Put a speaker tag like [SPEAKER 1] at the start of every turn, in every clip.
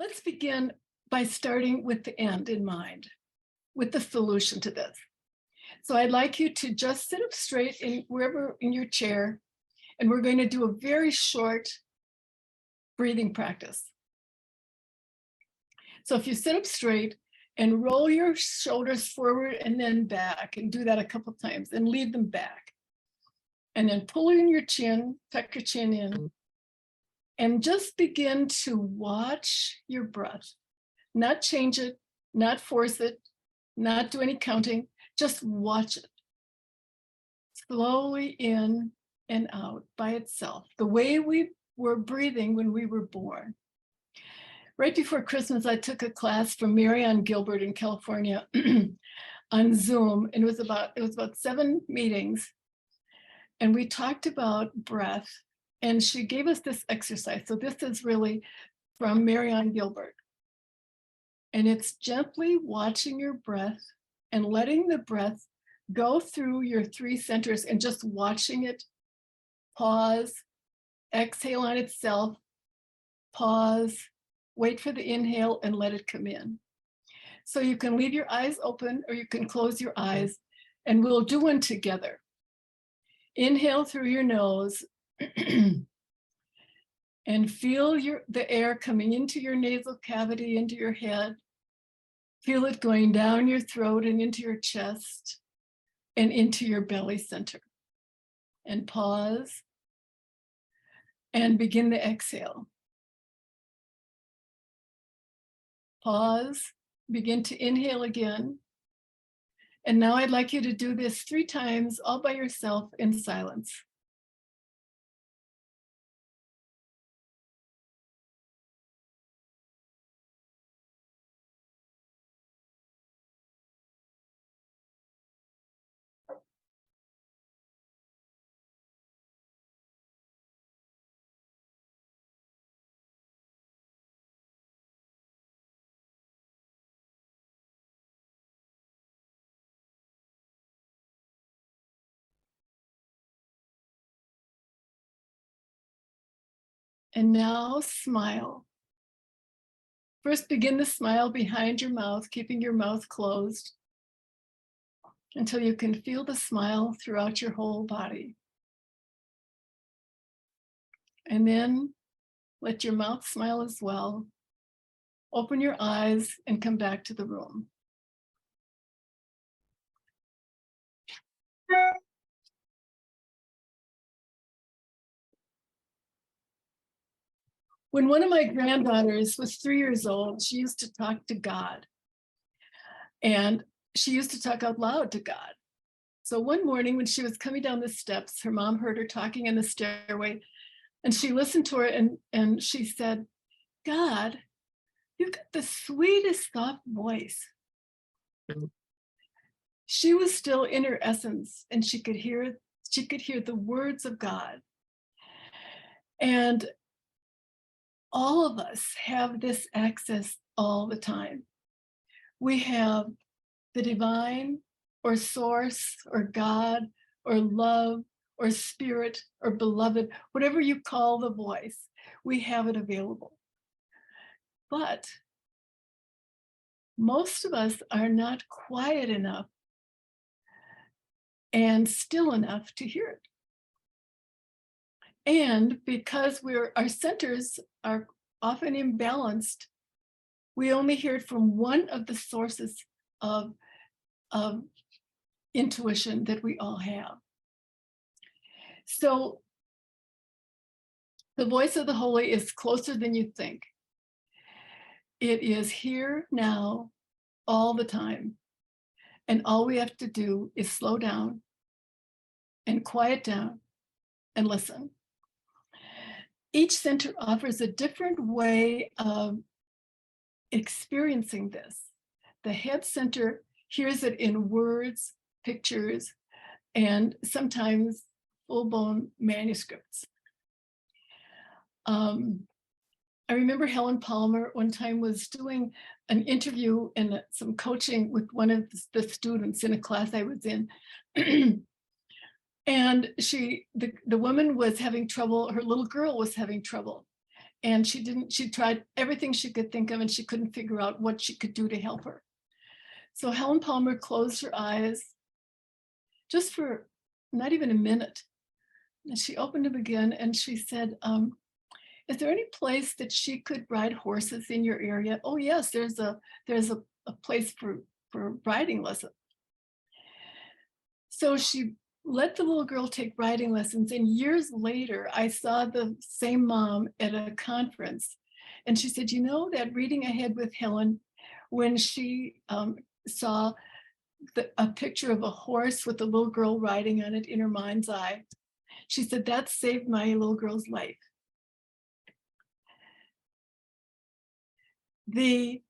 [SPEAKER 1] Let's begin by starting with the end in mind, with the solution to this. So I'd like you to just sit up straight in wherever in your chair, and we're going to do a very short breathing practice. So if you sit up straight and roll your shoulders forward and then back, and do that a couple times and lead them back. And then pull in your chin, tuck your chin in, and just begin to watch your breath. Not change it, not force it, not do any counting, just watch it. Slowly in and out by itself, the way we were breathing when we were born. Right before Christmas, I took a class from Muree in California on Zoom, and it was about 7 meetings. And we talked about breath, and she gave us this exercise. So this is really from Muree. And it's gently watching your breath and letting the breath go through your 3 centers and just watching it. Pause, exhale on itself, pause, wait for the inhale and let it come in. So you can leave your eyes open or you can close your eyes, and we'll do one together. Inhale through your nose and feel the air coming into your nasal cavity, into your head. Feel it going down your throat and into your chest and into your belly center. And pause and begin the exhale. Pause, begin to inhale again. And now I'd like you to do this 3 times all by yourself in silence. And now smile. First, begin the smile behind your mouth, keeping your mouth closed until you can feel the smile throughout your whole body. And then let your mouth smile as well. Open your eyes and come back to the room. When one of my granddaughters was 3 years old, she used to talk to God. And she used to talk out loud to God. So one morning when she was coming down the steps, her mom heard her talking in the stairway, and she listened to her and she said, "God, you've got the sweetest soft voice." She was still in her essence, and she could hear the words of God. And all of us have this access all the time. We have the divine or source or God or love or spirit or beloved, whatever you call the voice, we have it available. But most of us are not quiet enough and still enough to hear it. And because our centers are often imbalanced, we only hear it from one of the sources of intuition that we all have. So the voice of the holy is closer than you think. It is here now, all the time. And all we have to do is slow down and quiet down and listen. Each center offers a different way of experiencing this. The head center hears it in words, pictures, and sometimes full-blown manuscripts. I remember Helen Palmer one time was doing an interview and some coaching with one of the students in a class I was in. And the woman was having trouble, her little girl was having trouble. And she tried everything she could think of, and she couldn't figure out what she could do to help her. So Helen Palmer closed her eyes just for not even a minute. And she opened them again and she said, is there any place that she could ride horses in your area? Oh yes, there's a place for riding lessons. So she let the little girl take riding lessons. And years later, I saw the same mom at a conference. And she said, you know, that reading ahead with Helen, when she saw a picture of a horse with a little girl riding on it in her mind's eye, she said, that saved my little girl's life. The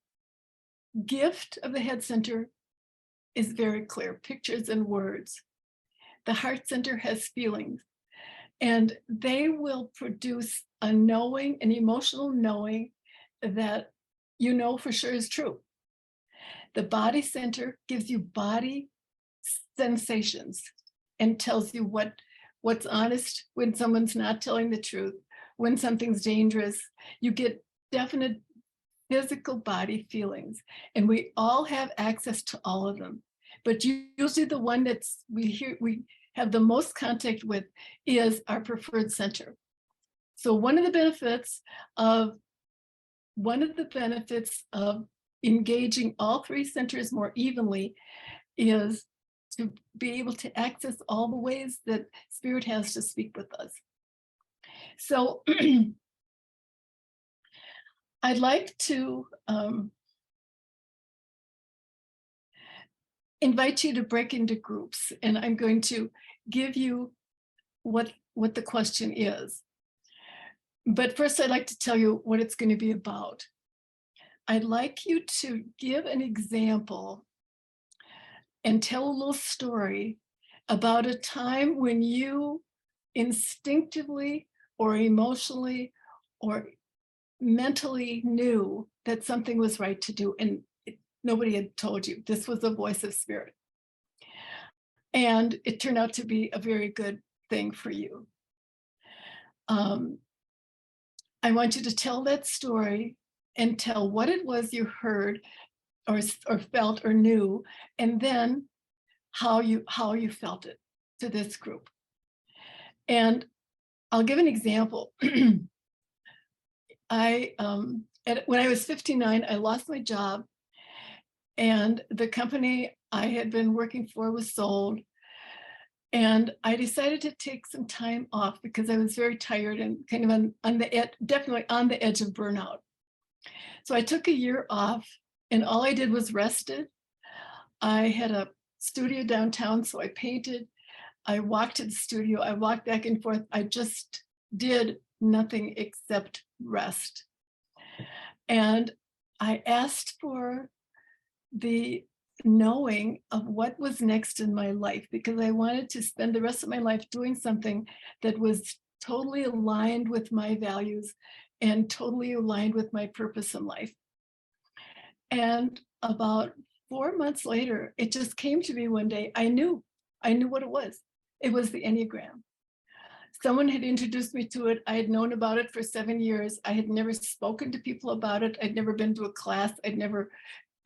[SPEAKER 1] gift of the Head Center is very clear, pictures and words. The Heart Center has feelings, and they will produce a knowing, an emotional knowing that you know for sure is true. The Body Center gives you body sensations and tells you what's honest when someone's not telling the truth, when something's dangerous. You get definite physical body feelings, and we all have access to all of them. But usually the one that's we have the most contact with is our preferred center. So one of the benefits of engaging all three centers more evenly is to be able to access all the ways that Spirit has to speak with us. So I'd like to invite you to break into groups, and I'm going to give you what the question is. But first, I'd like to tell you what it's going to be about. I'd like you to give an example and tell a little story about a time when you instinctively or emotionally or mentally knew that something was right to do, and nobody had told you. This was the voice of Spirit. And it turned out to be a very good thing for you. I want you to tell that story and tell what it was you heard or felt or knew, and then how you felt it to this group. And I'll give an example. When I was 59, I lost my job, and the company I had been working for was sold. And I decided to take some time off because I was very tired and kind of definitely on the edge of burnout. So I took a year off, and all I did was rested. I had a studio downtown, so I painted. I walked to the studio. I walked back and forth. I just did nothing except rest. And I asked for the knowing of what was next in my life, because I wanted to spend the rest of my life doing something that was totally aligned with my values and totally aligned with my purpose in life. And about 4 months later, it just came to me one day. I knew what it was. It was the Enneagram. Someone had introduced me to it. I had known about it for 7 years. I had never spoken to people about it. I'd never been to a class.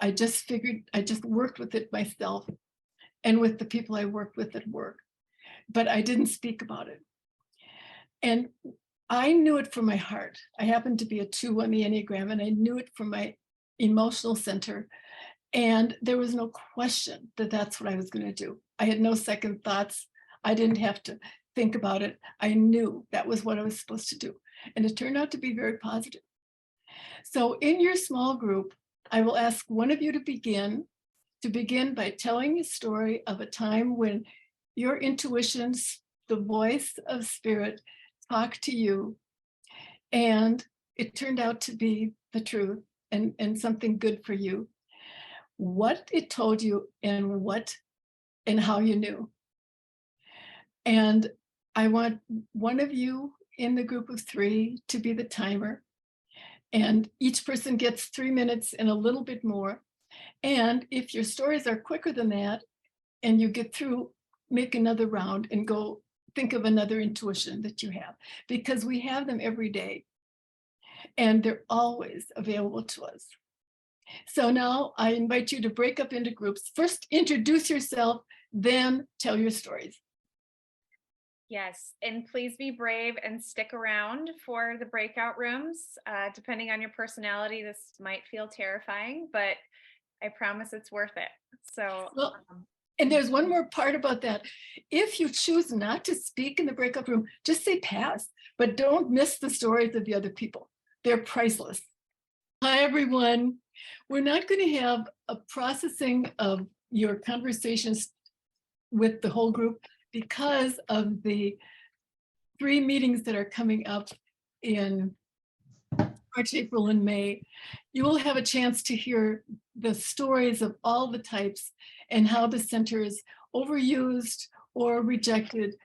[SPEAKER 1] I just worked with it myself and with the people I worked with at work, but I didn't speak about it. And I knew it from my heart. I happened to be a 2 on the Enneagram, and I knew it from my emotional center. And there was no question that that's what I was going to do. I had no second thoughts. I didn't have to think about it. I knew that was what I was supposed to do. And it turned out to be very positive. So in your small group, I will ask one of you to begin by telling a story of a time when your intuitions, the voice of Spirit, talked to you, and it turned out to be the truth and something good for you. What it told you and how you knew. And I want one of you in the group of 3 to be the timer. And each person gets 3 minutes and a little bit more. And if your stories are quicker than that and you get through, make another round and go think of another intuition that you have, because we have them every day. and they're always available to us. So now I invite you to break up into groups. First, introduce yourself, then tell your stories.
[SPEAKER 2] Yes, and please be brave and stick around for the breakout rooms. Depending on your personality, this might feel terrifying, but I promise it's worth it. So,
[SPEAKER 1] well, and there's one more part about that. If you choose not to speak in the breakout room, just say pass, but don't miss the stories of the other people. They're priceless. Hi, everyone. We're not going to have a processing of your conversations with the whole group because of the 3 meetings that are coming up in March, April, and May. You will have a chance to hear the stories of all the types and how the centers overused or rejected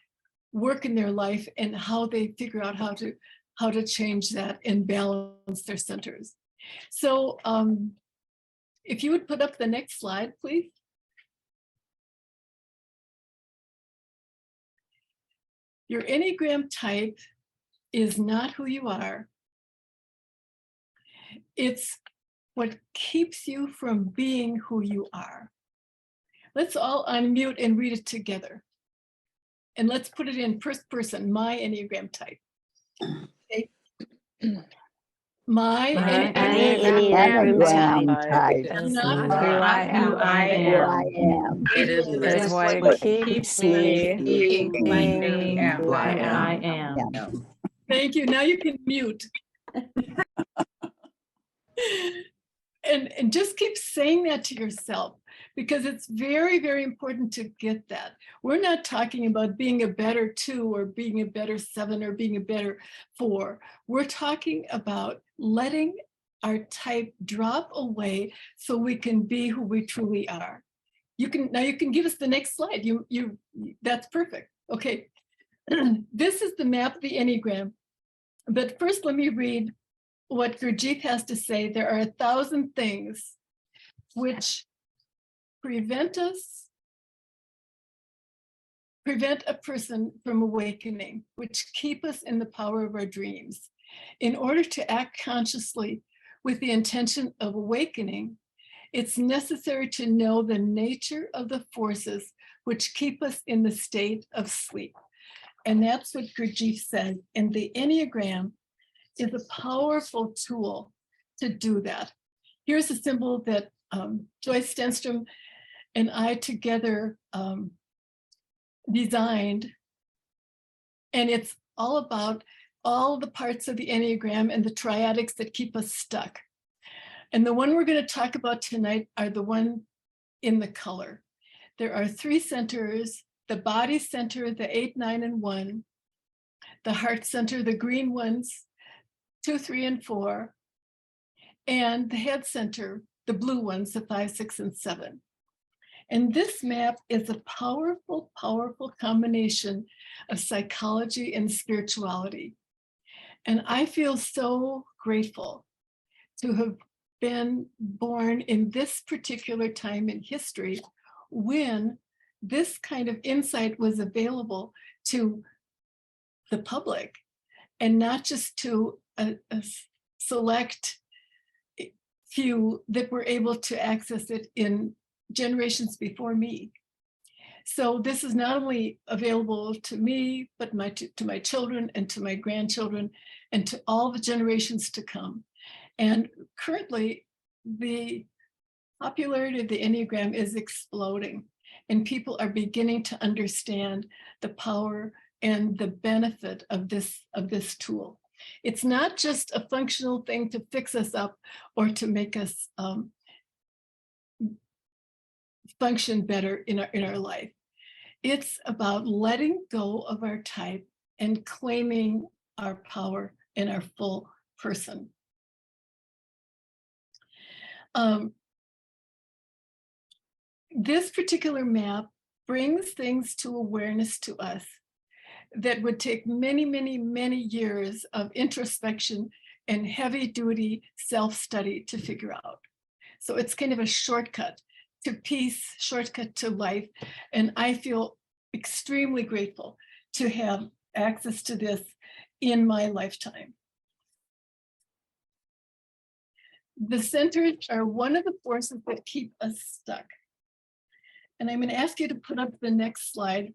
[SPEAKER 1] work in their life and how they figure out how to change that and balance their centers. So if you would put up the next slide, please. Your Enneagram type is not who you are. It's what keeps you from being who you are. Let's all unmute and read it together. And let's put it in first person, my Enneagram type. Okay. My
[SPEAKER 3] Enneagram type
[SPEAKER 4] is
[SPEAKER 1] not
[SPEAKER 4] not who I am.
[SPEAKER 3] It
[SPEAKER 4] is what keeps me being who I am.
[SPEAKER 1] Thank you. Now you can mute. And just keep saying that to yourself, because it's very, very important to get that. We're not talking about being a better 2 or being a better 7 or being a better 4. We're talking about letting our type drop away so we can be who we truly are. You can give us the next slide. That's perfect. Okay. This is the map of the Enneagram. But first, let me read what Gurdjieff has to say. There are 1,000 things which prevent a person from awakening, which keep us in the power of our dreams. In order to act consciously with the intention of awakening, it's necessary to know the nature of the forces which keep us in the state of sleep. And that's what Gurdjieff said. And the Enneagram is a powerful tool to do that. Here's a symbol that Joyce Stenstrom and I together designed. And it's all about all the parts of the Enneagram and the triadics that keep us stuck. And the one we're going to talk about tonight are the one in the color. There are 3 centers: the body center, the 8, 9, and 1, the heart center, the green ones, 2, 3, and 4, and the head center, the blue ones, the 5, 6, and 7. And this map is a powerful, powerful combination of psychology and spirituality. And I feel so grateful to have been born in this particular time in history when this kind of insight was available to the public and not just to a select few that were able to access it in generations before me. So this is not only available to me, but to my children and to my grandchildren and to all the generations to come. And currently, the popularity of the Enneagram is exploding, and people are beginning to understand the power and the benefit of this tool. It's not just a functional thing to fix us up or to make us function better in our life. It's about letting go of our type and claiming our power and our full person. This particular map brings things to awareness to us that would take many, many, many years of introspection and heavy duty self-study to figure out. So it's kind of a shortcut to peace, shortcut to life. And I feel extremely grateful to have access to this in my lifetime. The centers are one of the forces that keep us stuck. And I'm going to ask you to put up the next slide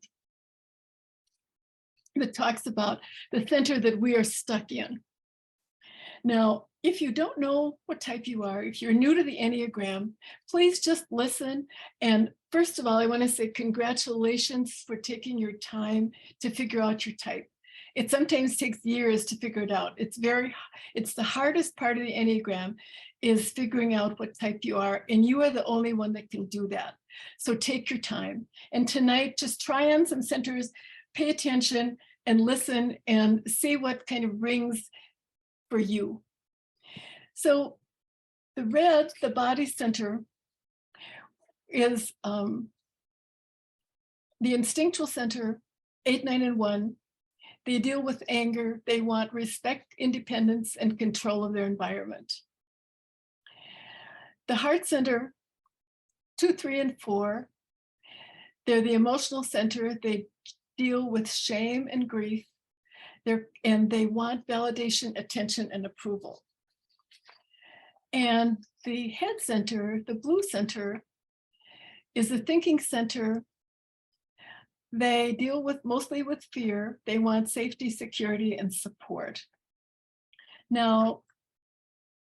[SPEAKER 1] that talks about the center that we are stuck in. Now, if you don't know what type you are, if you're new to the Enneagram, please just listen. And first of all, I want to say congratulations for taking your time to figure out your type. It sometimes takes years to figure it out. It's the hardest part of the Enneagram is figuring out what type you are, and you are the only one that can do that. So take your time. And tonight, just try on some centers, pay attention and listen and see what kind of rings for you. So the red, the body center, is the instinctual center, 8, 9, and 1. They deal with anger. They want respect, independence, and control of their environment. The heart center, 2, 3, and 4, they're the emotional center. They deal with shame and grief. And they want validation, attention, and approval. And the head center, the blue center, is the thinking center. They deal mostly with fear. They want safety, security, and support. Now,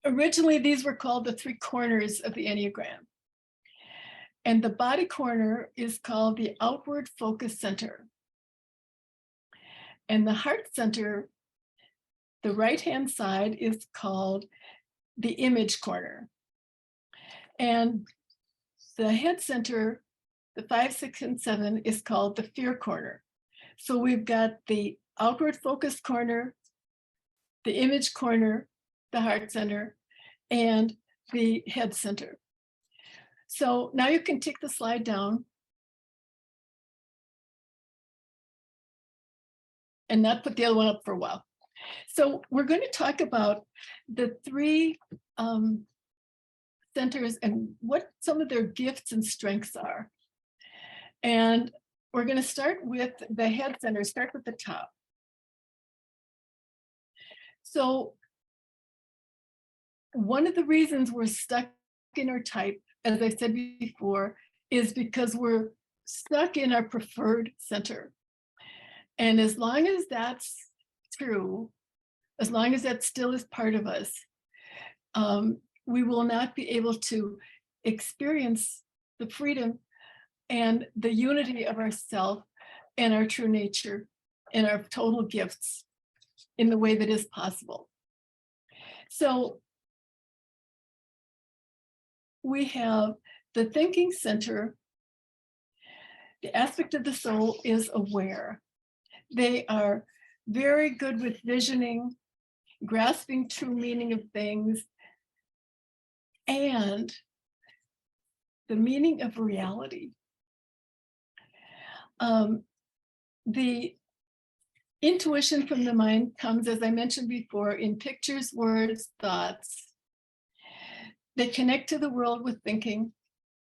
[SPEAKER 1] originally, these were called the 3 corners of the Enneagram. And the body corner is called the outward focus center. And the heart center, the right-hand side, is called the image corner. And the head center, the 5, 6, and 7, is called the fear corner. So we've got the outward focus corner, the image corner, the heart center, and the head center. So now you can take the slide down and not put the other one up for a while. So we're going to talk about the 3 centers and what some of their gifts and strengths are. And we're going to start with the head center, start with the top. So one of the reasons we're stuck in our type, as I said before, is because we're stuck in our preferred center. And as long as that's true, as long as that still is part of us, we will not be able to experience the freedom and the unity of ourself and our true nature and our total gifts in the way that is possible. So we have the thinking center. The aspect of the soul is aware. They are very good with visioning, grasping true meaning of things, and the meaning of reality. The intuition from the mind comes, as I mentioned before, in pictures, words, thoughts. They connect to the world with thinking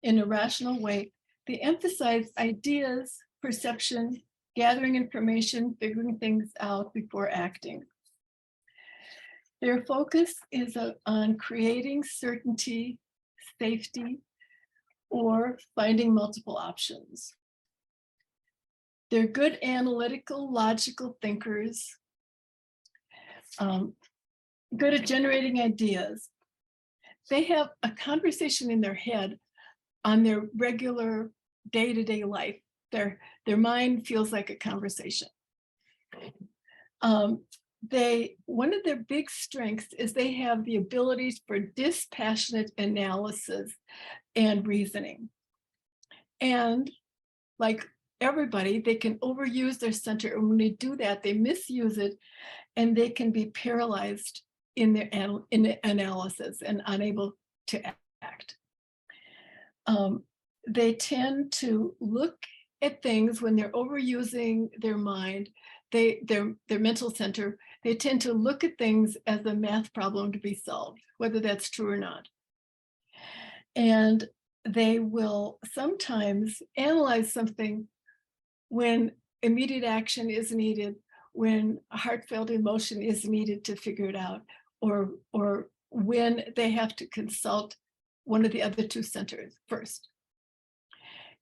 [SPEAKER 1] in a rational way. They emphasize ideas, perception, gathering information, figuring things out before acting. Their focus is on creating certainty, safety, or finding multiple options. They're good analytical, logical thinkers, good at generating ideas. They have a conversation in their head on their regular day-to-day life. Their mind feels like a conversation. One of their big strengths is they have the abilities for dispassionate analysis and reasoning. And like everybody, they can overuse their center. And when they do that, they misuse it and they can be paralyzed in their analysis and unable to act. They tend to look at things when they're overusing their mind, their mental center. They tend to look at things as a math problem to be solved, whether that's true or not. And they will sometimes analyze something when immediate action is needed, when a heartfelt emotion is needed to figure it out, or when they have to consult one of the other two centers first.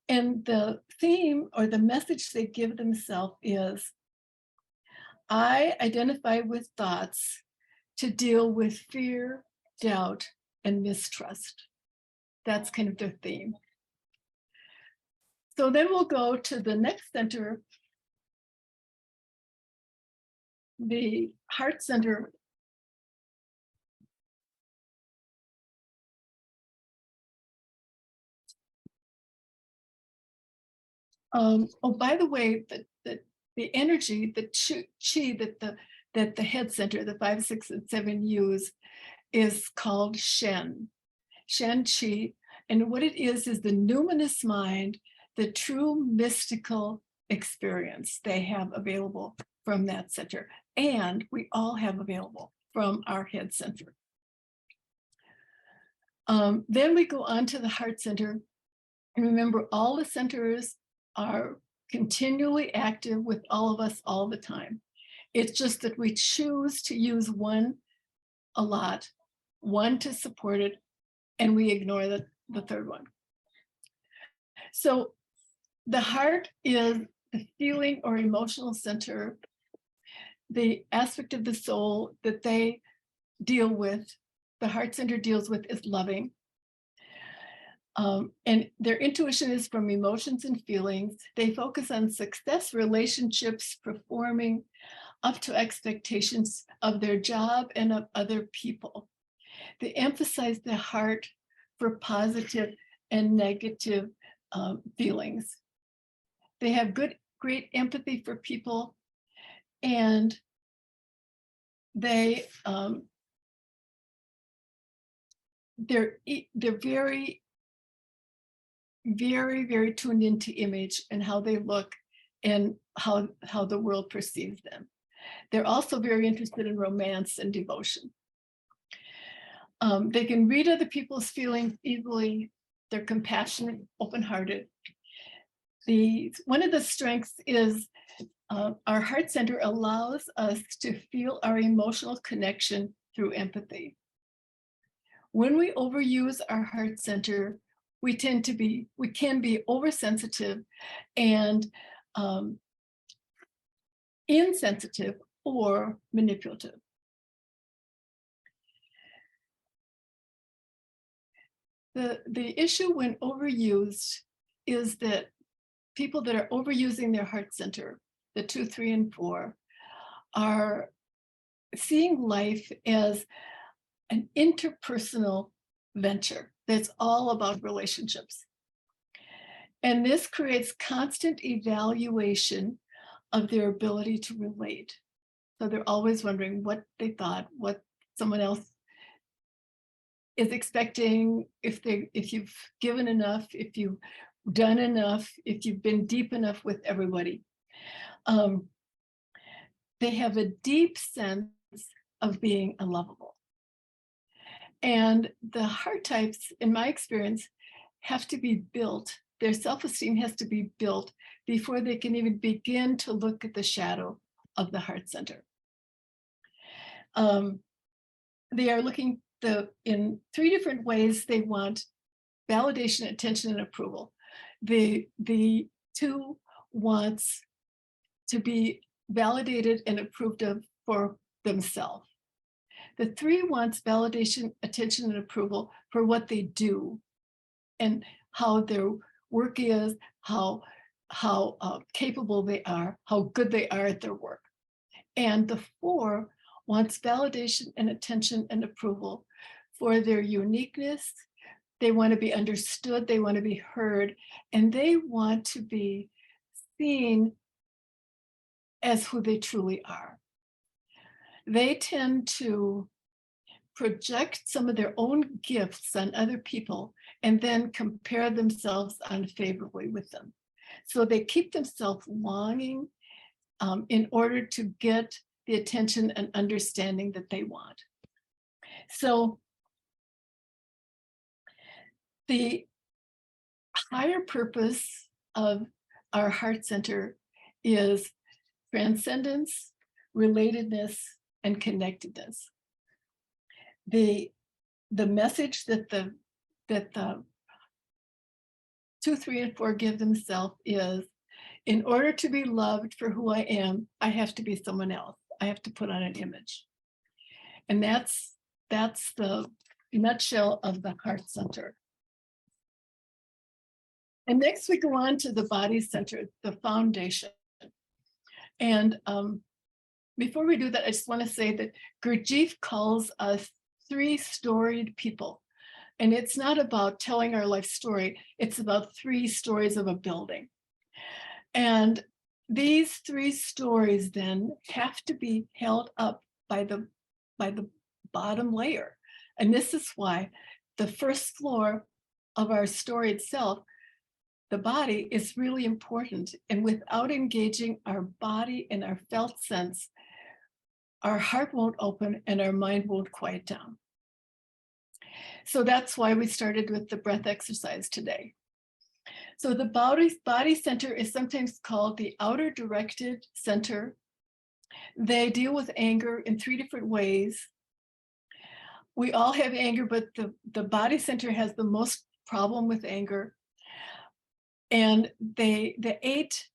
[SPEAKER 1] And the theme or the message they give themselves is, I identify with thoughts to deal with fear, doubt, and mistrust. That's kind of their theme. So then we'll go to the next center, the heart center. Oh, by the way, the energy, the chi that the head center, the 5, 6, and 7 use is called Shen Chi. And what it is the numinous mind, the true mystical experience they have available from that center. And we all have available from our head center. Then we go on to the heart center. And remember, all the centers are continually active with all of us all the time. It's just that we choose to use one a lot, one to support it, and we ignore the third one. So the heart is the feeling or emotional center. The aspect of the soul that they deal with, the heart center deals with, is loving. And their intuition is from emotions and feelings. They focus on success, relationships, performing up to expectations of their job and of other people. They emphasize the heart for positive and negative feelings. They have great empathy for people, and they're very, very, very tuned into image and how they look and how the world perceives them. They're also very interested in romance and devotion. They can read other people's feelings easily. They're compassionate, open-hearted. One of the strengths is our heart center allows us to feel our emotional connection through empathy. When we overuse our heart center, we can be oversensitive and insensitive or manipulative. The issue when overused is that people that are overusing their heart center, the 2, 3, and 4, are seeing life as an interpersonal venture that's all about relationships. And this creates constant evaluation of their ability to relate. So they're always wondering what they thought, what someone else is expecting, if you've given enough, if you've done enough, if you've been deep enough with everybody. They have a deep sense of being unlovable. And the heart types, in my experience, have to be built. Their self-esteem has to be built before they can even begin to look at the shadow of the heart center. They are looking in 3 different ways. They want validation, attention, and approval. The 2 wants to be validated and approved of for themselves. The 3 wants validation, attention, and approval for what they do and how their work is, how capable they are, how good they are at their work. And the 4 wants validation and attention and approval for their uniqueness. They want to be understood, they want to be heard, and they want to be seen as who they truly are. They tend to project some of their own gifts on other people and then compare themselves unfavorably with them. So they keep themselves longing in order to get the attention and understanding that they want. So the higher purpose of our heart center is transcendence, relatedness, and connectedness. The the message that the 2, 3, and 4 give themselves is, in order to be loved for who I am, I have to be someone else. I have to put on an image. And that's the nutshell of the heart center. And next we go on to the body center, the foundation. And before we do that, I just want to say that Gurdjieff calls us 3-storied people. And it's not about telling our life story, it's about 3 stories of a building. And these 3 stories then have to be held up by the bottom layer. And this is why the first floor of our story itself, the body, is really important. And without engaging our body and our felt sense, our heart won't open and our mind won't quiet down. So that's why we started with the breath exercise today. So the body center is sometimes called the outer directed center. They deal with anger in 3 different ways. We all have anger, but the body center has the most problem with anger. And the 8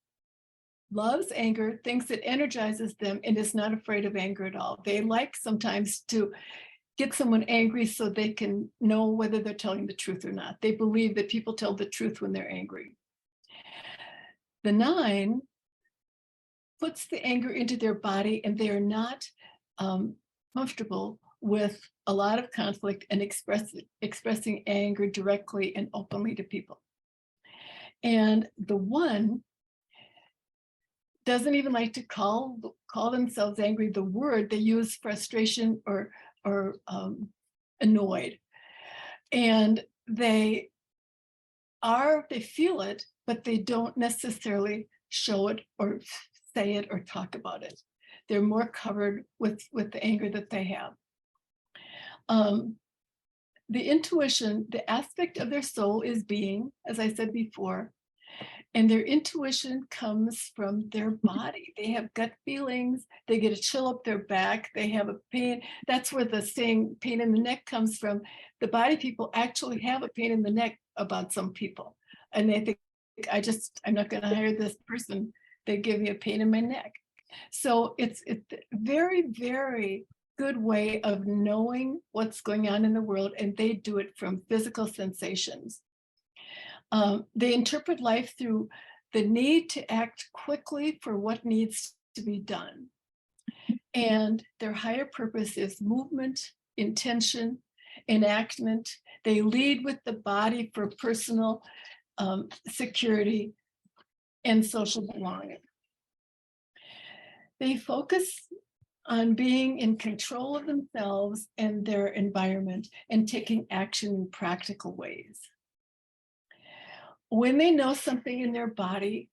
[SPEAKER 1] loves anger, thinks it energizes them, and is not afraid of anger at all. They like sometimes to get someone angry so they can know whether they're telling the truth or not. They believe that people tell the truth when they're angry. The 9 puts the anger into their body, and they are not comfortable with a lot of conflict and expressing anger directly and openly to people. And the 1 doesn't even like to call themselves angry. The word, they use frustration or annoyed. And they feel it, but they don't necessarily show it or say it or talk about it. They're more covered with the anger that they have. The intuition, the aspect of their soul is being, as I said before, and their intuition comes from their body. They have gut feelings, they get a chill up their back, they have a pain. That's where the saying pain in the neck comes from. The body people actually have a pain in the neck about some people. And they think, I'm not going to hire this person. They give me a pain in my neck. So it's a very, very good way of knowing what's going on in the world, and they do it from physical sensations. They interpret life through the need to act quickly for what needs to be done. And their higher purpose is movement, intention, enactment. They lead with the body for personal security and social belonging. They focus on being in control of themselves and their environment and taking action in practical ways. When they know something in their body,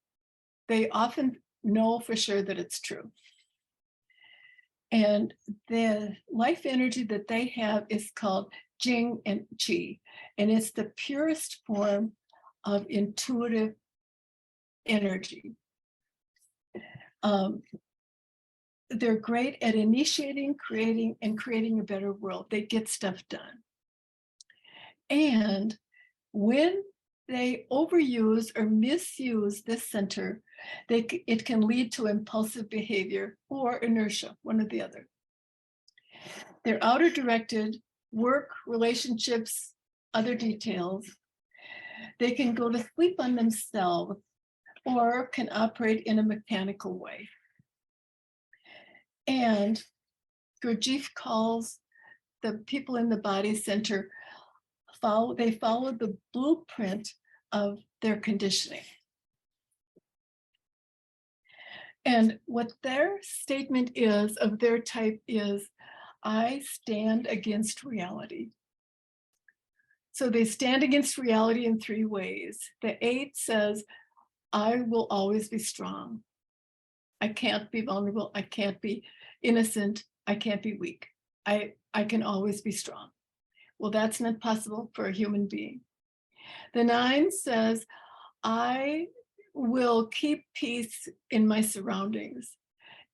[SPEAKER 1] they often know for sure that it's true. And the life energy that they have is called Jing and Qi, and it's the purest form of intuitive energy. They're great at initiating, creating a better world. They get stuff done. And when they overuse or misuse this center, it can lead to impulsive behavior or inertia, one or the other. They're outer directed, work, relationships, other details. They can go to sleep on themselves or can operate in a mechanical way. And Gurdjieff calls the people in the body center, they follow the blueprint of their conditioning. And what their statement is of their type is, I stand against reality. So they stand against reality in 3 ways. The 8 says, I will always be strong. I can't be vulnerable. I can't be innocent. I can't be weak. I can always be strong. Well, that's not possible for a human being. The 9 says, I will keep peace in my surroundings,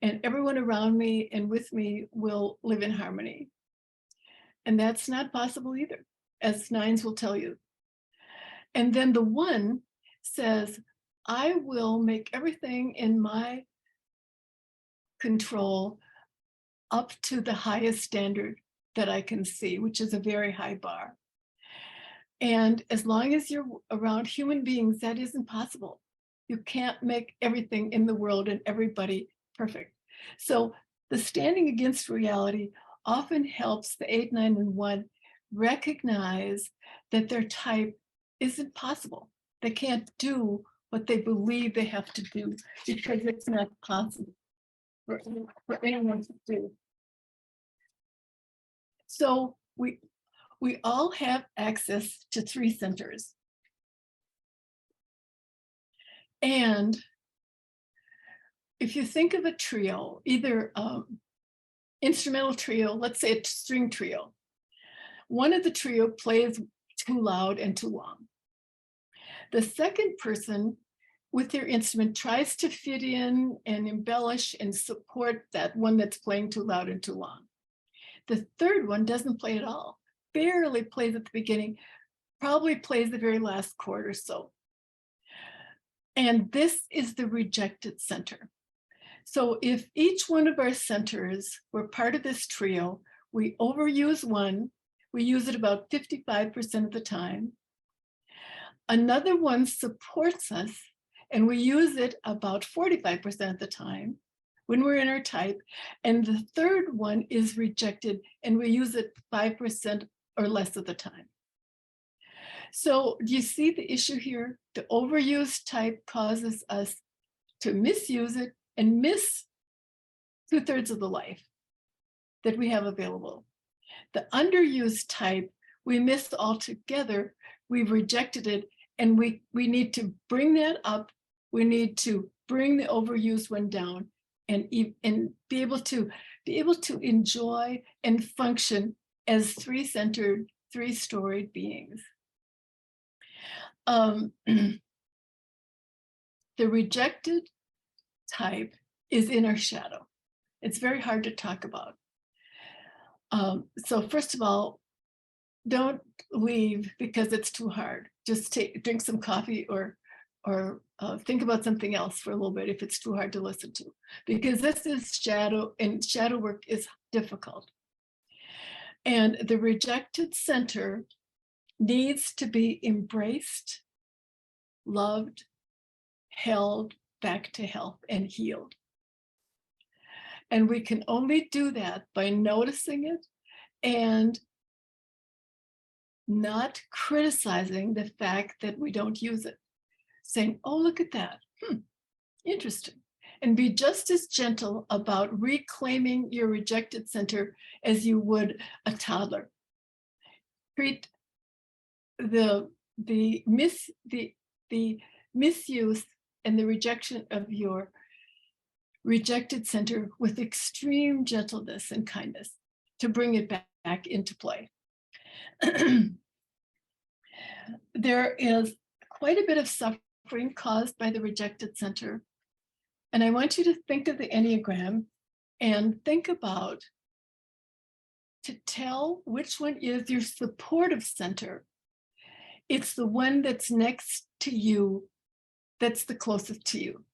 [SPEAKER 1] and everyone around me and with me will live in harmony. And that's not possible either, as nines will tell you. And then the 1 says, I will make everything in my control up to the highest standard that I can see, which is a very high bar. And as long as you're around human beings, that isn't possible. You can't make everything in the world and everybody perfect. So the standing against reality often helps the 8, 9, and 1 recognize that their type isn't possible. They can't do what they believe they have to do because it's not possible for anyone to do. So we all have access to 3 centers. And if you think of a trio, either instrumental trio, let's say a string trio, one of the trio plays too loud and too long. The second person with their instrument tries to fit in and embellish and support that one that's playing too loud and too long. The third one doesn't play at all, barely plays at the beginning, probably plays the very last chord or so. And this is the rejected center. So if each one of our centers were part of this trio, we overuse one, we use it about 55% of the time. Another one supports us, and we use it about 45% of the time when we're in our type. And the third one is rejected, and we use it 5% or less of the time. So do you see the issue here? The overused type causes us to misuse it and miss 2/3 of the life that we have available. The underused type, we missed altogether. We've rejected it, and we need to bring that up. We need to bring the overused one down and be able to enjoy and function as 3-centered, 3-storied beings. The rejected type is in our shadow. It's very hard to talk about. So first of all, don't leave because it's too hard. Just drink some coffee or think about something else for a little bit if it's too hard to listen to, because this is shadow, and shadow work is difficult. And the rejected center needs to be embraced, loved, held back to health, and healed. And we can only do that by noticing it and not criticizing the fact that we don't use it. Saying, oh, look at that. Interesting. And be just as gentle about reclaiming your rejected center as you would a toddler. Treat the misuse and the rejection of your rejected center with extreme gentleness and kindness to bring it back into play. There is quite a bit of suffering caused by the rejected center. And I want you to think of the Enneagram and think about to tell which one is your supportive center. It's the one that's next to you, that's the closest to you.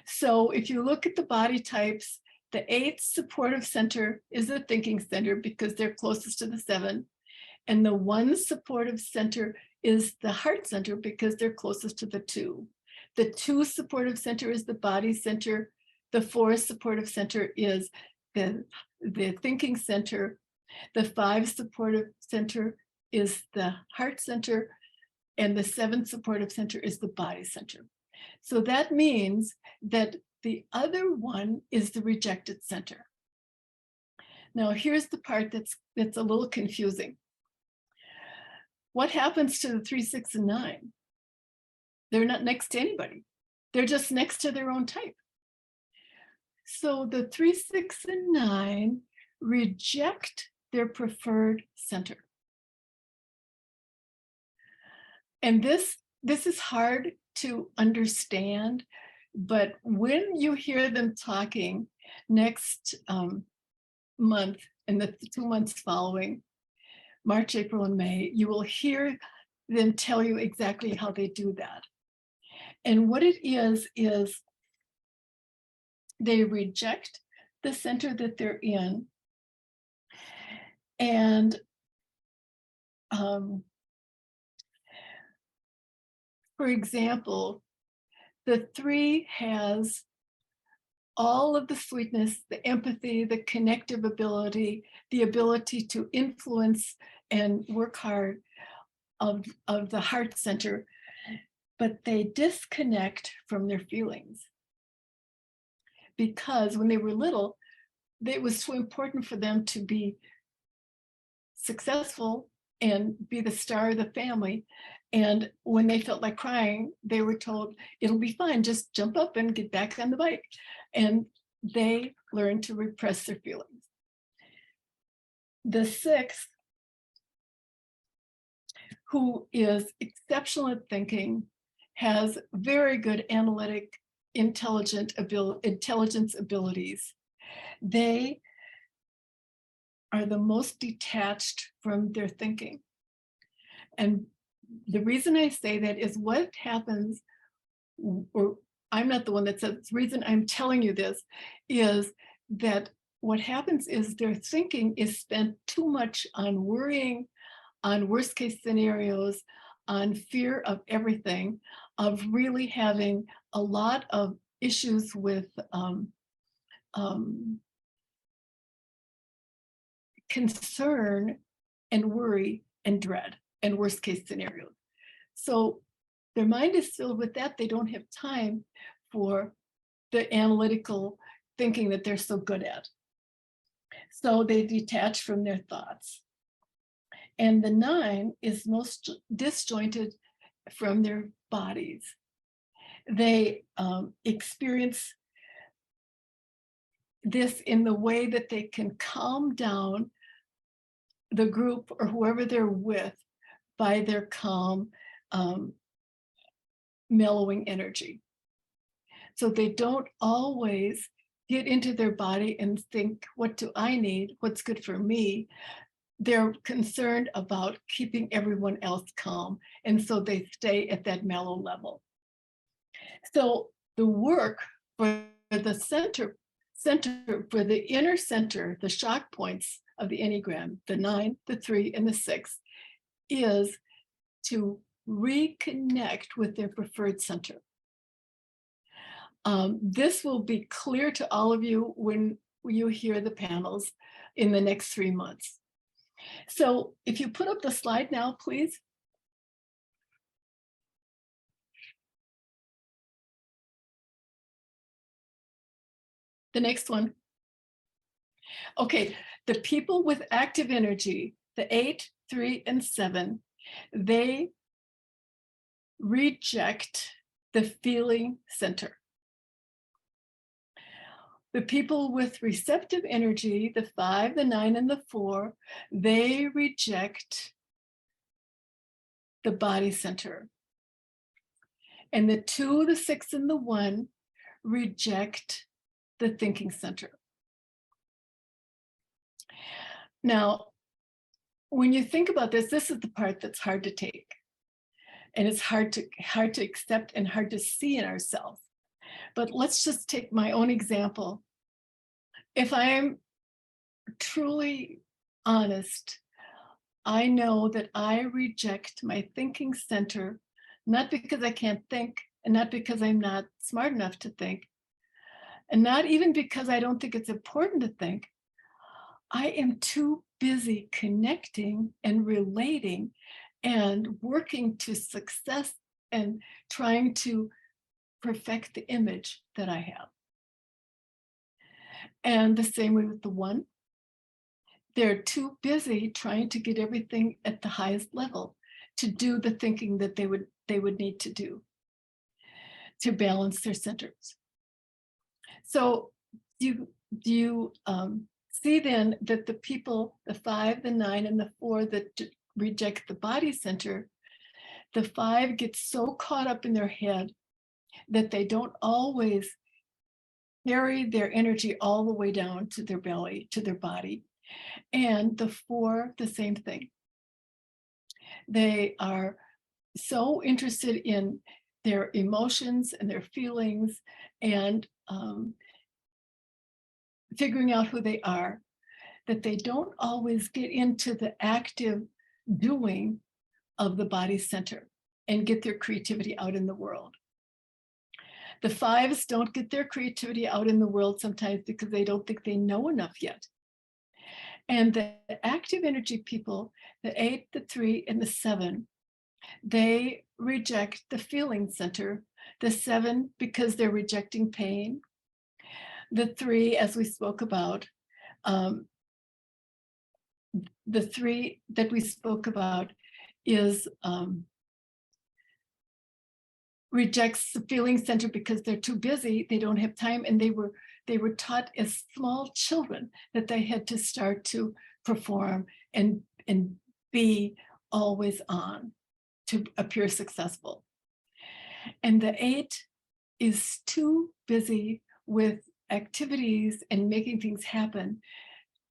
[SPEAKER 1] So if you look at the body types, the 8 supportive center is the thinking center because they're closest to the 7. And the 1 supportive center is the heart center because they're closest to the 2. The 2 supportive center is the body center. The 4 supportive center is the thinking center. The 5 supportive center is the heart center. And the 7 supportive center is the body center. So that means that the other one is the rejected center. Now, here's the part that's a little confusing. What happens to the 3, 6, and 9? They're not next to anybody. They're just next to their own type. So the 3, 6, and 9 reject their preferred center. And this is hard to understand, but when you hear them talking next month in the 2 months following, March, April, and May, you will hear them tell you exactly how they do that. And what it is they reject the center that they're in. And for example, the 3 has all of the sweetness, the empathy, the connective ability, the ability to influence and work hard of the heart center, but they disconnect from their feelings. Because when they were little, it was so important for them to be successful and be the star of the family. And when they felt like crying, they were told, it'll be fine, just jump up and get back on the bike. And they learned to repress their feelings. The 6, who is exceptional at thinking, has very good analytic, intelligence abilities. They are the most detached from their thinking. And the reason I say that is what happens, or I'm not the one that says, the reason I'm telling you this is that what happens is their thinking is spent too much on worrying, on worst case scenarios, on fear of everything, of really having a lot of issues with concern and worry and dread and worst case scenarios. So their mind is filled with that. They don't have time for the analytical thinking that they're so good at. So they detach from their thoughts. And the 9 is most disjointed from their bodies. They experience this in the way that they can calm down the group or whoever they're with by their calm, mellowing energy. So they don't always get into their body and think, what do I need? What's good for me? They're concerned about keeping everyone else calm. And so they stay at that mellow level. So the work for the center, for the inner center, the shock points of the Enneagram, the 9, the 3, and the 6, is to reconnect with their preferred center. This will be clear to all of you when you hear the panels in the next 3 months. So if you put up the slide now, please. The next one. Okay, the people with active energy, the 8, 3, and 7, they reject the feeling center. The people with receptive energy, the 5, the 9, and the 4, they reject the body center. And the 2, the 6, and the 1 reject the thinking center. Now, when you think about this, this is the part that's hard to take. And it's hard to accept and hard to see in ourselves. But let's just take my own example. If I'm truly honest, I know that I reject my thinking center, not because I can't think, and not because I'm not smart enough to think, and not even because I don't think it's important to think. I am too busy connecting and relating and working to success and trying to perfect the image that I have. And the same way with the 1. They're too busy trying to get everything at the highest level to do the thinking that they would need to do to balance their centers. So do you see then that the people, the 5, the 9, and the 4 that reject the body center, the 5 gets so caught up in their head that they don't always carry their energy all the way down to their belly, to their body. And the 4, the same thing. They are so interested in their emotions and their feelings and figuring out who they are, that they don't always get into the active doing of the body center and get their creativity out in the world. The 5s don't get their creativity out in the world sometimes because they don't think they know enough yet. And the active energy people, the 8, the 3, and the 7, they reject the feeling center. The 7, because they're rejecting pain. The 3, as we spoke about, the 3 that we spoke about is rejects the feeling center because they're too busy, they don't have time, and they were taught as small children that they had to start to perform and be always on to appear successful. And the 8 is too busy with activities and making things happen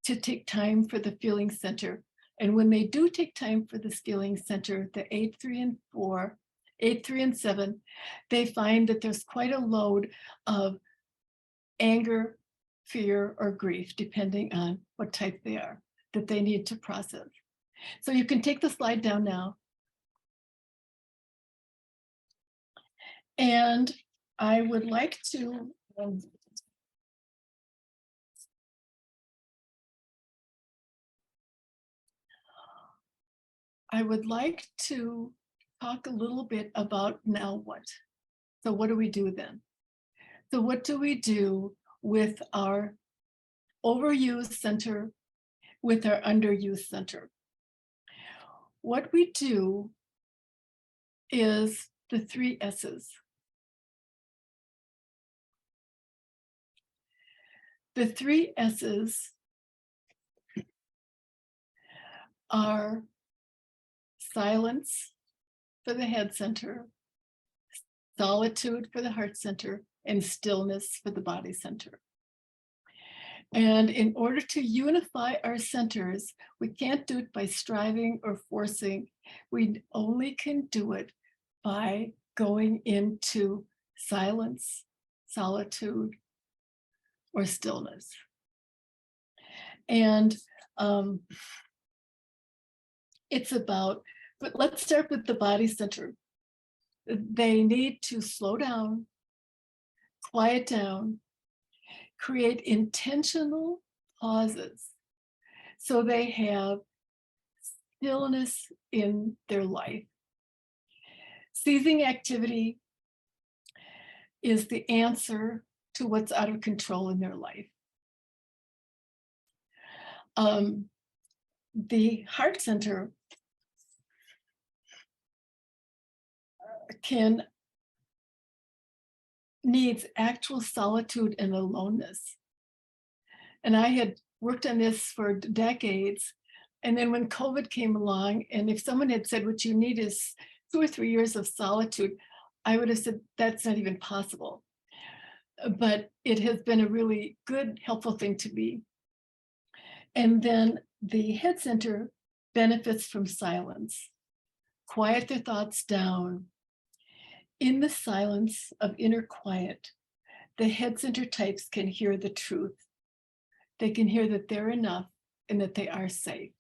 [SPEAKER 1] to take time for the feeling center. And when they do take time for this feeling center, the 8, 3, and 4, 8, 3, and 7, they find that there's quite a load of anger, fear, or grief, depending on what type they are, that they need to process. So you can take the slide down now. And I would like to talk a little bit about now what. So what do we do then? So what do we do with our overused center, with our underused center? What we do is the 3 S's. The 3 S's are silence for the head center, solitude for the heart center, and stillness for the body center. And in order to unify our centers, we can't do it by striving or forcing. We only can do it by going into silence, solitude, or stillness. And it's about, but let's start with the body center. They need to slow down, quiet down, create intentional pauses so they have stillness in their life. Ceasing activity is the answer to what's out of control in their life. The heart center needs actual solitude and aloneness. And I had worked on this for decades. And then when COVID came along, and if someone had said what you need is 2 or 3 years of solitude, I would have said that's not even possible. But it has been a really good, helpful thing to me. And then the head center benefits from silence. Quiet their thoughts down. In the silence of inner quiet, the head center types can hear the truth. They can hear that they're enough and that they are safe.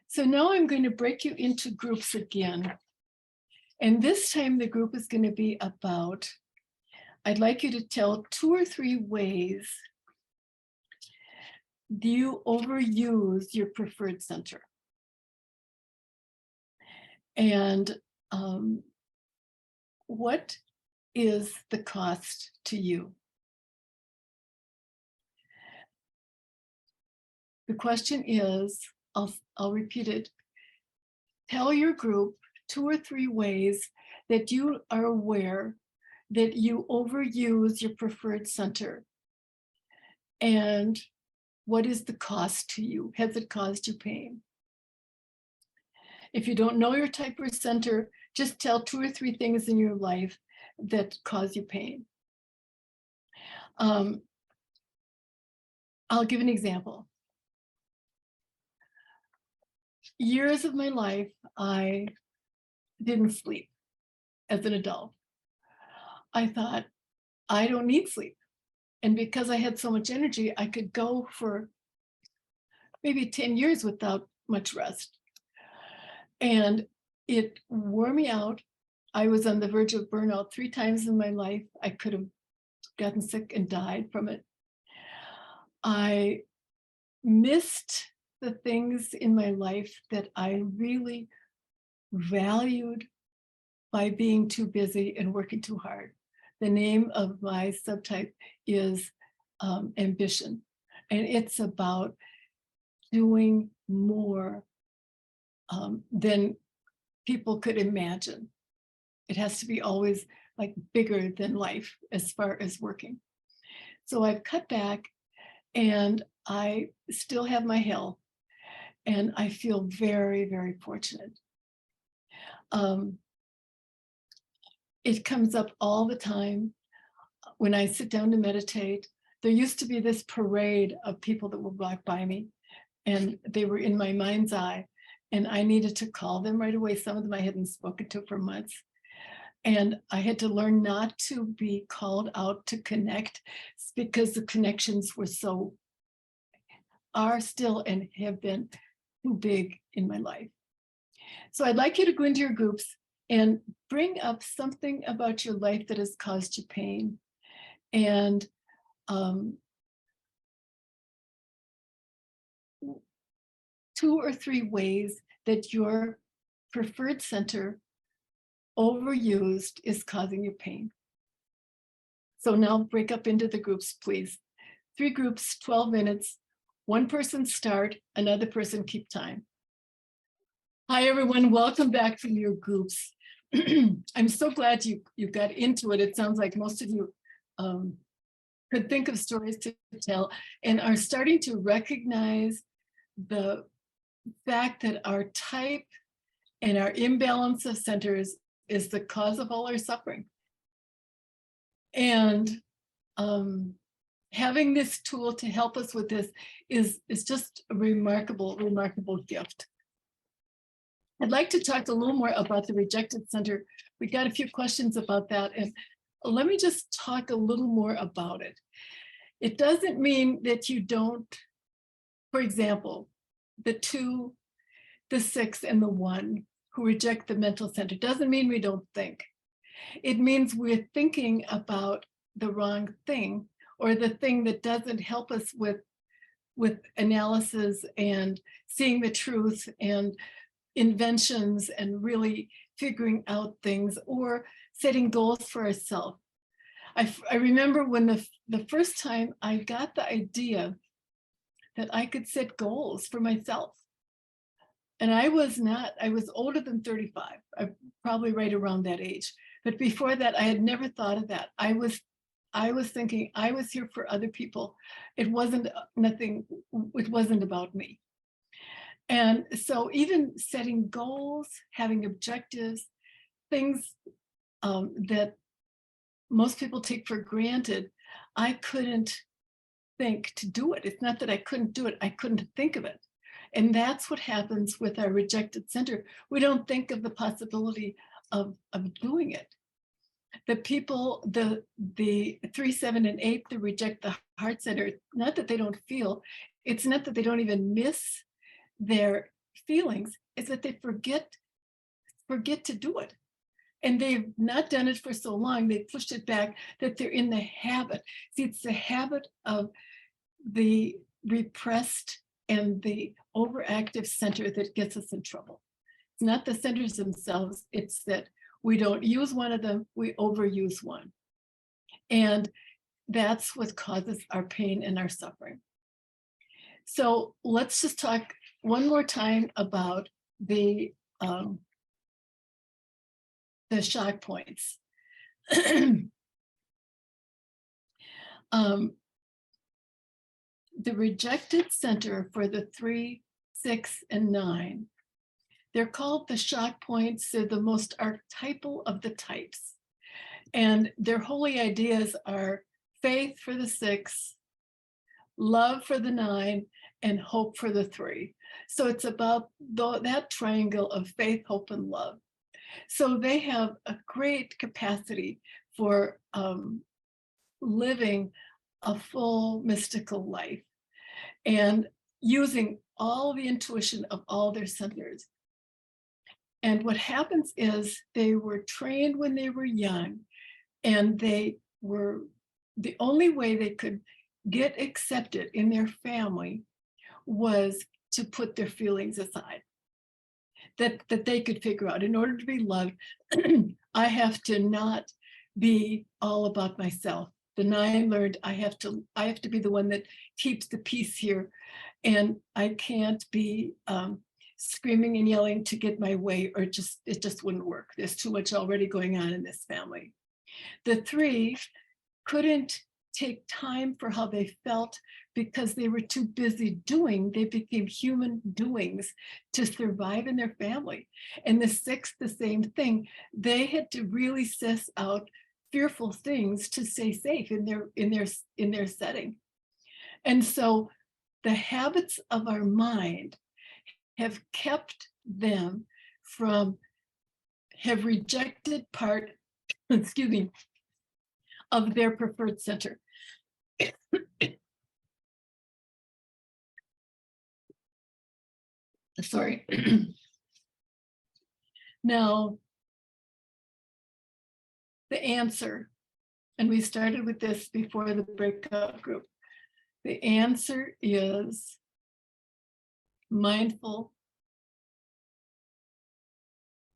[SPEAKER 1] So now I'm going to break you into groups again. And this time the group is going to be about, I'd like you to tell 2 or 3 ways do you overuse your preferred center. And what is the cost to you? The question is, I'll repeat it. Tell your group 2 or 3 ways that you are aware that you overuse your preferred center. And what is the cost to you? Has it caused you pain? If you don't know your type or center, just tell 2 or 3 things in your life that cause you pain. I'll give an example. years of my life, I didn't sleep as an adult. I thought, I don't need sleep. And because I had so much energy, I could go for maybe 10 years without much rest. And it wore me out. I was on the verge of burnout 3 times in my life. I could have gotten sick and died from it. I missed the things in my life that I really valued by being too busy and working too hard. The name of my subtype is ambition, and it's about doing more than people could imagine. It has to be always like bigger than life as far as working. So I've cut back, and I still have my hell, and I feel very, very fortunate. It comes up all the time when I sit down to meditate. There used to be this parade of people that would walk by me, and they were in my mind's eye, and I needed to call them right away. Some of them I hadn't spoken to for months. And I had to learn not to be called out to connect, because the connections are still and have been too big in my life. So I'd like you to go into your groups and bring up something about your life that has caused you pain. And 2 or 3 ways that your preferred center, overused, is causing you pain. So now break up into the groups, please. 3 groups, 12 minutes. 1 person start, another person keep time. Hi, everyone. Welcome back from your groups. I'm so glad you got into it. It sounds like most of you could think of stories to tell and are starting to recognize the fact that our type and our imbalance of centers is the cause of all our suffering. And having this tool to help us with this is just a remarkable, remarkable gift. I'd like to talk a little more about the rejected center. We got a few questions about that, and let me just talk a little more about it. It doesn't mean that you don't, for example, the 2, the 6, and the 1 who reject the mental center doesn't mean we don't think. It means we're thinking about the wrong thing, or the thing that doesn't help us with analysis and seeing the truth and inventions and really figuring out things, or setting goals for ourselves. I remember when the first time I got the idea that I could set goals for myself. And I was older than 35, probably right around that age. But before that, I had never thought of that. I was thinking I was here for other people. It wasn't about me. And so even setting goals, having objectives, things that most people take for granted, I couldn't think to do it. It's not that I couldn't do it, I couldn't think of it. And that's what happens with our rejected center. We don't think of the possibility of doing it. The people, the 3, 7, and 8 that reject the heart center, not that they don't feel, it's not that they don't even miss their feelings, it's that they forget to do it. And they've not done it for so long, they've pushed it back, that they're in the habit. See, it's the habit of the repressed and the overactive center that gets us in trouble. It's not the centers themselves, it's that we don't use one of them, we overuse one. And that's what causes our pain and our suffering. So let's just talk one more time about the shock points. The rejected center for the 3, 6, and 9, they're called the shock points. They're the most archetypal of the types. And their holy ideas are faith for the 6, love for the 9, and hope for the 3. So it's about that triangle of faith, hope, and love. So they have a great capacity for living a full mystical life and using all the intuition of all their centers. And what happens is they were trained when they were young, and they were the only way they could get accepted in their family was to put their feelings aside. That they could figure out, in order to be loved, I have to not be all about myself. The 9 learned I have to be the one that keeps the peace here, and I can't be screaming and yelling to get my way, or it just wouldn't work. There's too much already going on in this family. The 3 couldn't take time for how they felt because they were too busy doing. They became human doings to survive in their family. And the 6, the same thing. They had to really suss out fearful things to stay safe in their setting. And so the habits of our mind have kept them have rejected part, excuse me, of their preferred center. Sorry. Now, the answer, and we started with this before the breakout group, the answer is mindful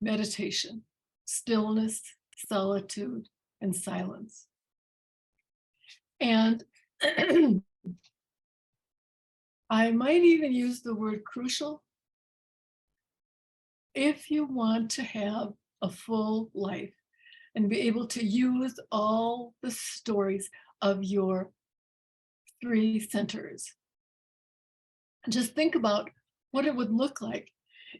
[SPEAKER 1] meditation, stillness, solitude, and silence. And I might even use the word crucial if you want to have a full life and be able to use all the stories of your 3 centers. Just think about what it would look like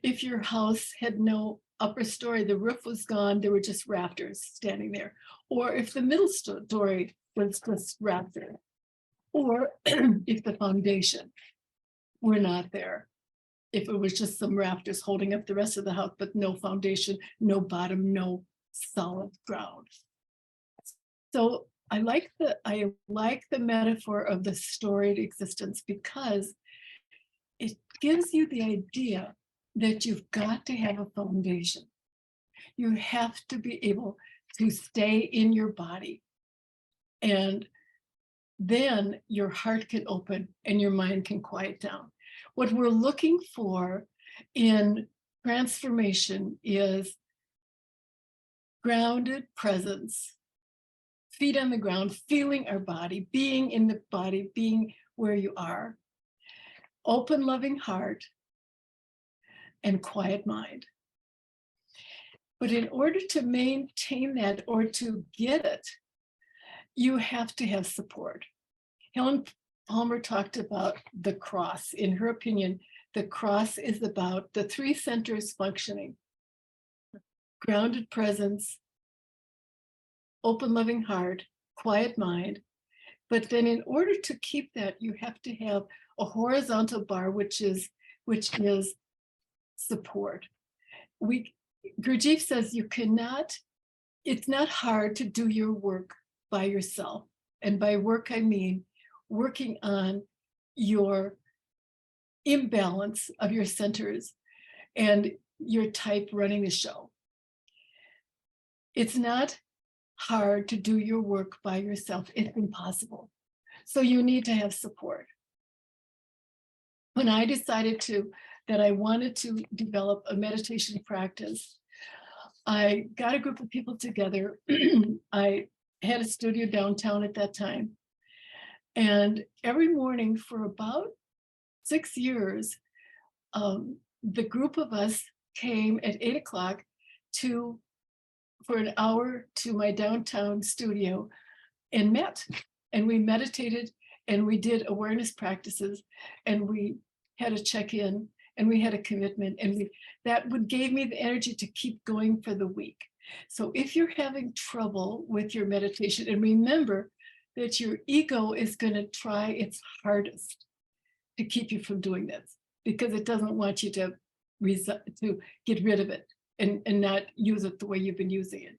[SPEAKER 1] if your house had no upper story, the roof was gone, there were just rafters standing there. Or if the middle story was just rafters. Or if the foundation were not there. If it was just some rafters holding up the rest of the house, but no foundation, no bottom, no solid ground. So I like the metaphor of the storied existence because it gives you the idea that you've got to have a foundation. You have to be able to stay in your body, and then your heart can open and your mind can quiet down. What we're looking for in transformation is grounded presence, feet on the ground, feeling our body, being in the body, being where you are, open, loving heart, and quiet mind. But in order to maintain that or to get it, you have to have support. Helen Palmer talked about the cross. In her opinion, the cross is about the 3 centers functioning: grounded presence, open, loving heart, quiet mind. But then in order to keep that, you have to have a horizontal bar, which is support. Gurdjieff says it's not hard to do your work by yourself. And by work, I mean working on your imbalance of your centers and your type running the show. It's not hard to do your work by yourself. It's impossible. So you need to have support. When I decided that I wanted to develop a meditation practice, I got a group of people together. I had a studio downtown at that time. And every morning for about 6 years, the group of us came at 8 o'clock for an hour to my downtown studio and met. And we meditated and we did awareness practices and we had a check-in and we had a commitment, and that gave me the energy to keep going for the week. So if you're having trouble with your meditation, and remember that your ego is going to try its hardest to keep you from doing this, because it doesn't want you to get rid of it and not use it the way you've been using it.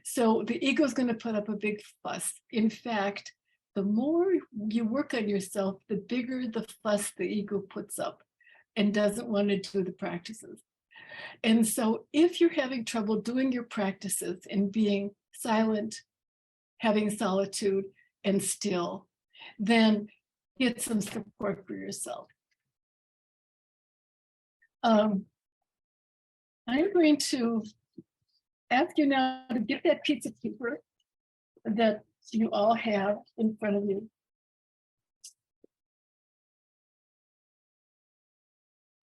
[SPEAKER 1] So the ego is going to put up a big fuss. In fact, the more you work on yourself, the bigger the fuss the ego puts up and doesn't want to do the practices. And so if you're having trouble doing your practices and being silent, having solitude and still, then get some support for yourself. I'm going to ask you now to get that piece of paper that you all have in front of you.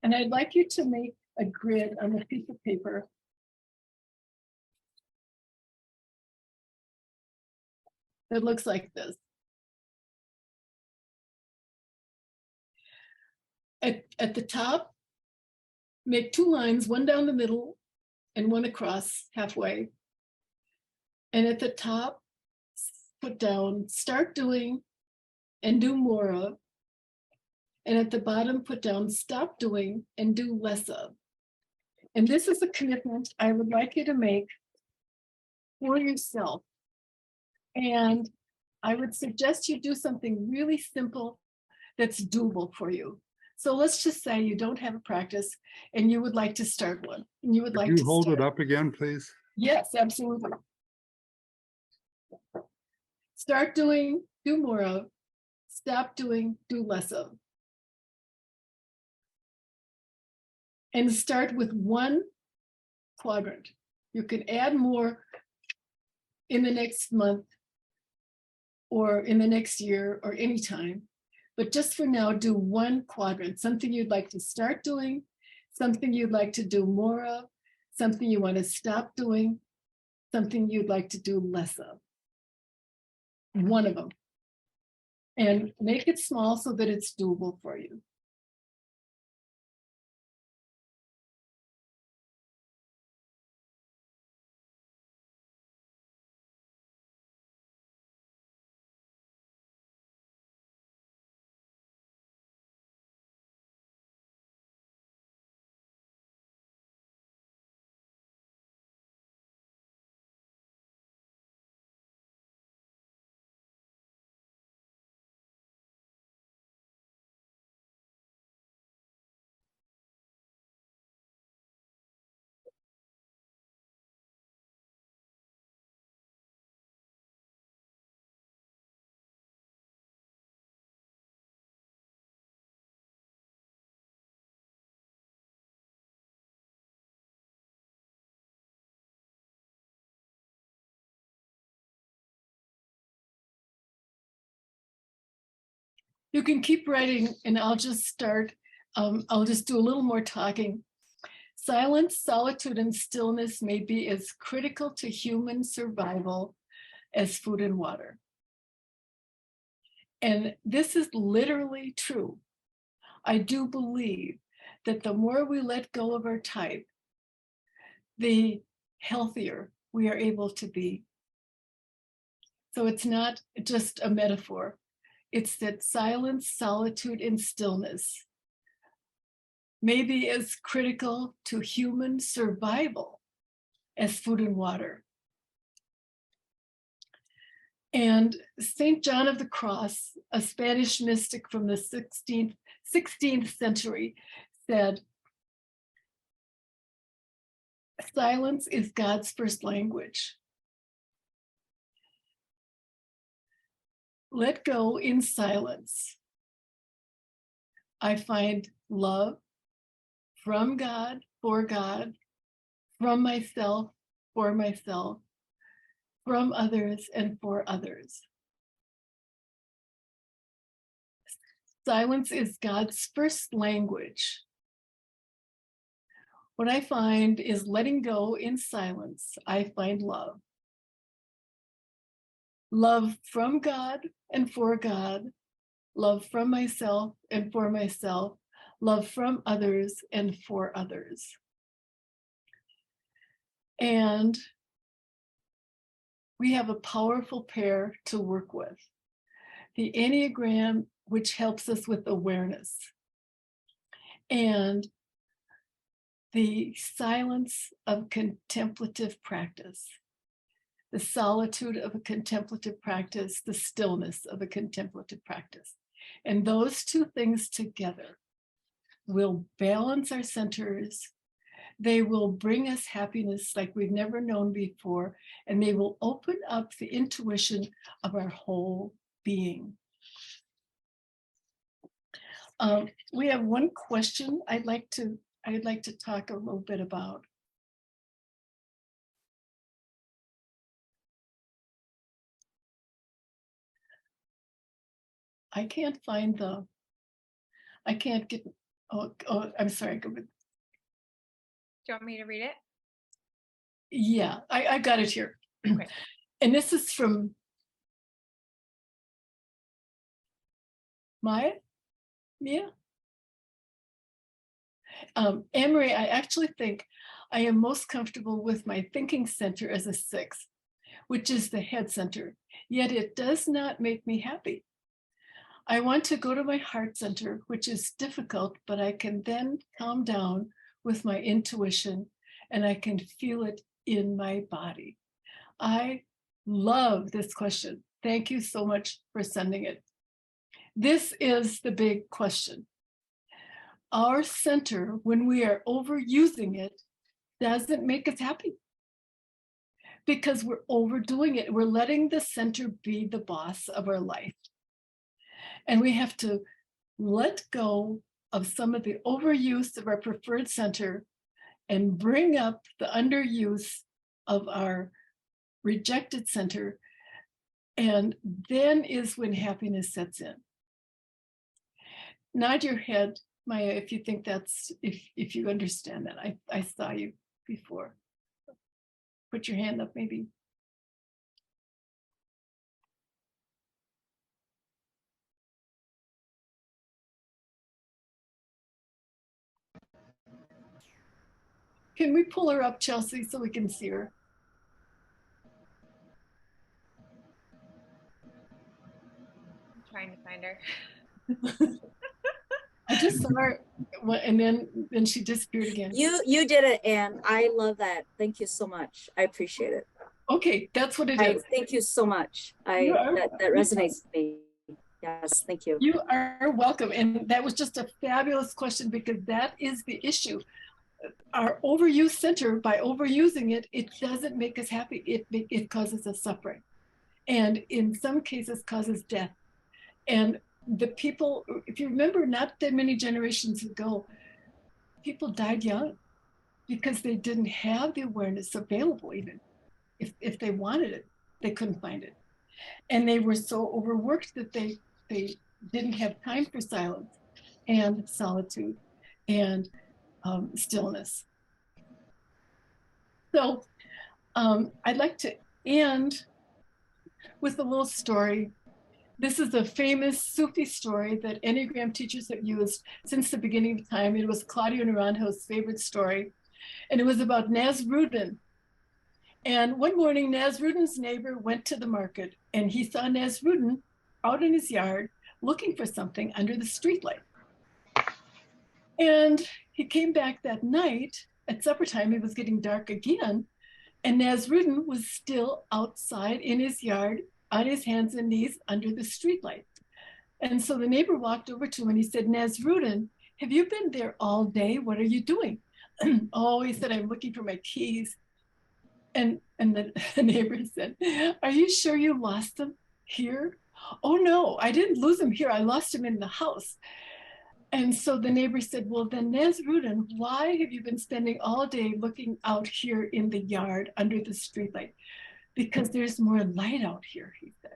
[SPEAKER 1] And I'd like you to make a grid on the piece of paper. That looks like this. At the top, make 2 lines, one down the middle and one across halfway. And at the top, put down, start doing and do more of. And at the bottom, put down, stop doing and do less of. And this is a commitment I would like you to make for yourself. And I would suggest you do something really simple that's doable for you. So let's just say you don't have a practice and you would like to start one. And you would like to
[SPEAKER 3] hold
[SPEAKER 1] start.
[SPEAKER 3] it up again, please?
[SPEAKER 1] Yes, absolutely. Start doing, do more of. Stop doing, do less of. And start with 1 quadrant. You can add more in the next month or in the next year or anytime. But just for now, do 1 quadrant, something you'd like to start doing, something you'd like to do more of, something you want to stop doing, something you'd like to do less of. 1 of them. And make it small so that it's doable for you. You can keep writing and I'll just start. I'll just do a little more talking. Silence, solitude, and stillness may be as critical to human survival as food and water. And this is literally true. I do believe that the more we let go of our type, the healthier we are able to be. So it's not just a metaphor. It's that silence, solitude, and stillness may be as critical to human survival as food and water. And St. John of the Cross, a Spanish mystic from the 16th century, said, silence is God's first language. Let go in silence. I find love from God, for God, from myself, for myself, from others, and for others. Silence is God's first language. What I find is letting go in silence, I find love. Love from God and for God, love from myself and for myself, love from others and for others. And we have a powerful pair to work with. the Enneagram, which helps us with awareness, and the silence of contemplative practice, the solitude of a contemplative practice, the stillness of a contemplative practice. And those two things together will balance our centers. They will bring us happiness like we've never known before, and they will open up the intuition of our whole being. We have one question I'd like to talk a little bit about. I can't get, I'm sorry.
[SPEAKER 2] Do you want me to read it?
[SPEAKER 1] Yeah, I got it here.
[SPEAKER 2] Okay.
[SPEAKER 1] And this is from Maya? Mia? Muree, I actually think I am most comfortable with my thinking center as a 6, which is the head center, yet it does not make me happy. I want to go to my heart center, which is difficult, but I can then calm down with my intuition and I can feel it in my body. I love this question. Thank you so much for sending it. This is the big question. Our center, when we are overusing it, doesn't make us happy because we're overdoing it. We're letting the center be the boss of our life. And we have to let go of some of the overuse of our preferred center and bring up the underuse of our rejected center. And then is when happiness sets in. Nod your head, Maya, if you think that's, if you understand that. I saw you before. Put your hand up, maybe. Can we pull her up, Chelsea, so we can see her?
[SPEAKER 2] I'm trying to find her.
[SPEAKER 1] I just saw her, and then she disappeared again.
[SPEAKER 3] You did it, Anne. I love that. Thank you so much. I appreciate it.
[SPEAKER 1] Okay, that's what it is.
[SPEAKER 3] Thank you so much. That resonates with me. Yes, thank you.
[SPEAKER 1] You are welcome. And that was just a fabulous question because that is the issue. Our overuse center, by overusing it, it doesn't make us happy. It causes us suffering. And in some cases causes death. And the people, if you remember, not that many generations ago, people died young because they didn't have the awareness available. Even if they wanted it, they couldn't find it. And they were so overworked that they didn't have time for silence and solitude and stillness. So I'd like to end with a little story. This is a famous Sufi story that Enneagram teachers have used since the beginning of time. It was Claudio Naranjo's favorite story. And it was about Nasruddin. And one morning, Nasruddin's neighbor went to the market and he saw Nasruddin out in his yard looking for something under the streetlight. And he came back that night at supper time. It was getting dark again. And Nasruddin was still outside in his yard on his hands and knees under the streetlight. And so the neighbor walked over to him and he said, Nasruddin, have you been there all day? What are you doing? Oh, he said, I'm looking for my keys. And the neighbor said, are you sure you lost them here? Oh no, I didn't lose them here. I lost them in the house. And so the neighbor said, well, then Nasruddin, why have you been spending all day looking out here in the yard under the streetlight? Because there's more light out here, he said.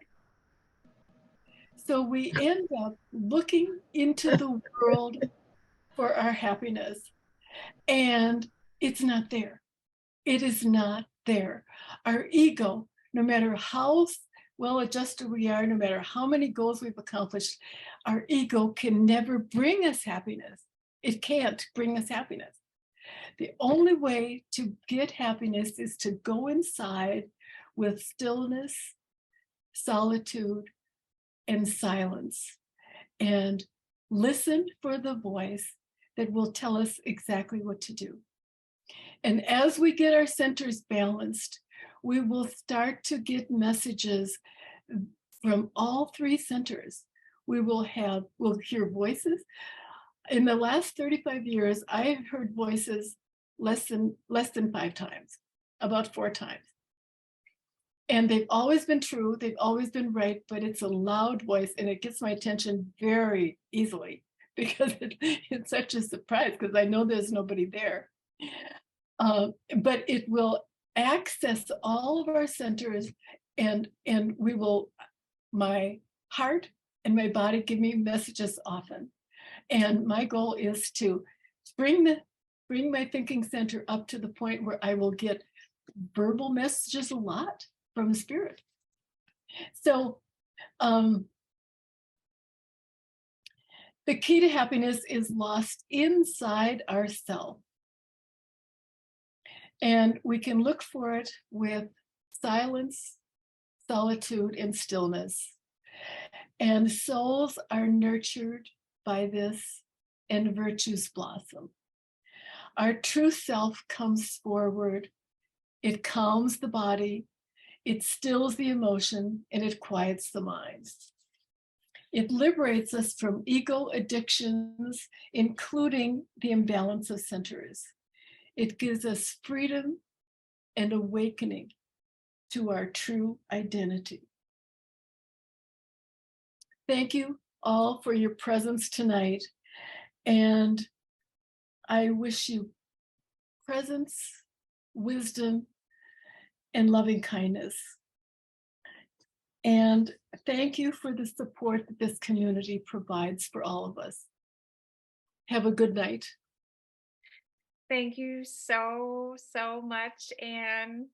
[SPEAKER 1] So we end up looking into the world for our happiness, and it's not there. It is not there. Our ego, no matter how well adjusted we are, no matter how many goals we've accomplished, our ego can never bring us happiness. It can't bring us happiness. The only way to get happiness is to go inside with stillness, solitude, and silence, and listen for the voice that will tell us exactly what to do. And as we get our centers balanced, we will start to get messages from all three centers. We'll hear voices. In the last 35 years, I've heard voices less than 5 times, about 4 times. And they've always been true, they've always been right, but it's a loud voice and it gets my attention very easily because it's such a surprise because I know there's nobody there. But it will access all of our centers, and my heart and my body give me messages often. And my goal is to bring my thinking center up to the point where I will get verbal messages a lot from the spirit. So the key to happiness is lost inside ourselves. And we can look for it with silence, solitude, and stillness. And souls are nurtured by this, and virtues blossom. Our true self comes forward. It calms the body, it stills the emotion, and it quiets the mind. It liberates us from ego addictions, including the imbalance of centers. It gives us freedom and awakening to our true identity. Thank you all for your presence tonight. And I wish you presence, wisdom, and loving kindness. And thank you for the support that this community provides for all of us. Have a good night.
[SPEAKER 2] Thank you so much, Anne.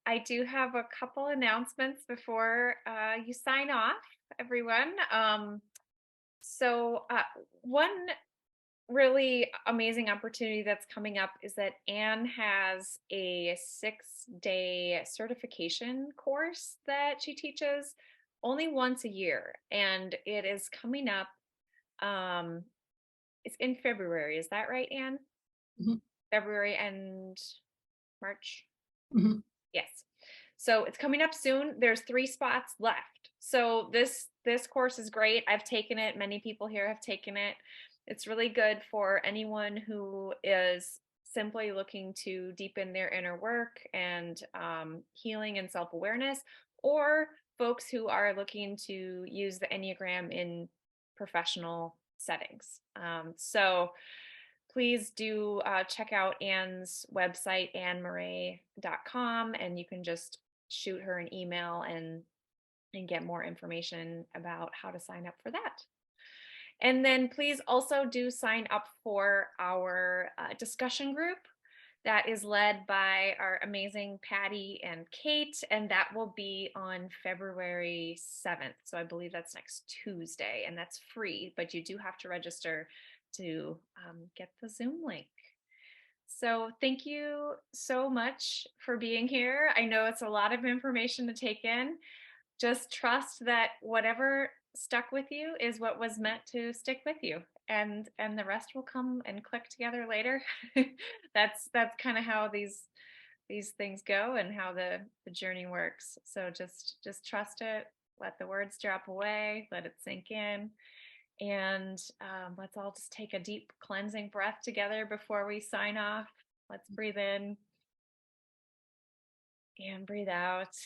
[SPEAKER 2] I do have a couple announcements before you sign off, everyone. One really amazing opportunity that's coming up is that Anne has a 6-day certification course that she teaches only once a year, and it is coming up. It's in February. Is that right, Anne?
[SPEAKER 1] Mm-hmm.
[SPEAKER 2] February and March.
[SPEAKER 1] Mm-hmm.
[SPEAKER 2] Yes. So it's coming up soon. There's 3 spots left. So this course is great. I've taken it. Many people here have taken it. It's really good for anyone who is simply looking to deepen their inner work and healing and self-awareness, or folks who are looking to use the Enneagram in professional settings. So please do check out Anne's website, annemuree.com, and you can just shoot her an email and get more information about how to sign up for that. And then please also do sign up for our discussion group that is led by our amazing Patty and Kate, and that will be on February 7th. So I believe that's next Tuesday, and that's free, but you do have to register to get the Zoom link. So thank you so much for being here. I know it's a lot of information to take in. Just trust that whatever stuck with you is what was meant to stick with you, and the rest will come and click together later. That's kind of how these things go and how the journey works. So just trust it, let the words drop away, let it sink in, and let's all just take a deep cleansing breath together before we sign off. Let's breathe in and breathe out.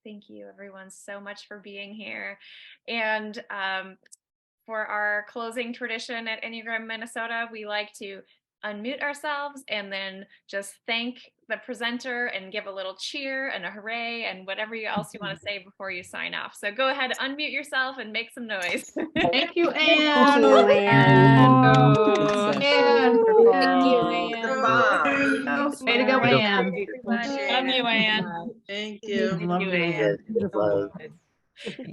[SPEAKER 2] Thank you, everyone, so much for being here. And for our closing tradition at Enneagram Minnesota, we like to unmute ourselves and then just thank the presenter and give a little cheer and a hooray and whatever else you want to say before you sign off. So go ahead, unmute yourself and make some noise.
[SPEAKER 4] Thank you, Anne.
[SPEAKER 3] Thank you, Anne.
[SPEAKER 4] Anne.
[SPEAKER 3] Thank you,
[SPEAKER 4] Anne. Way to go, Anne.
[SPEAKER 2] Love you, Anne.
[SPEAKER 5] Thank you.
[SPEAKER 4] Love you, Anne.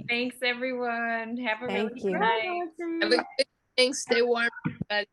[SPEAKER 2] Thanks, everyone. Have a really
[SPEAKER 6] Thank
[SPEAKER 2] good
[SPEAKER 6] you.
[SPEAKER 2] night.
[SPEAKER 5] Have a good evening. Stay warm, everybody.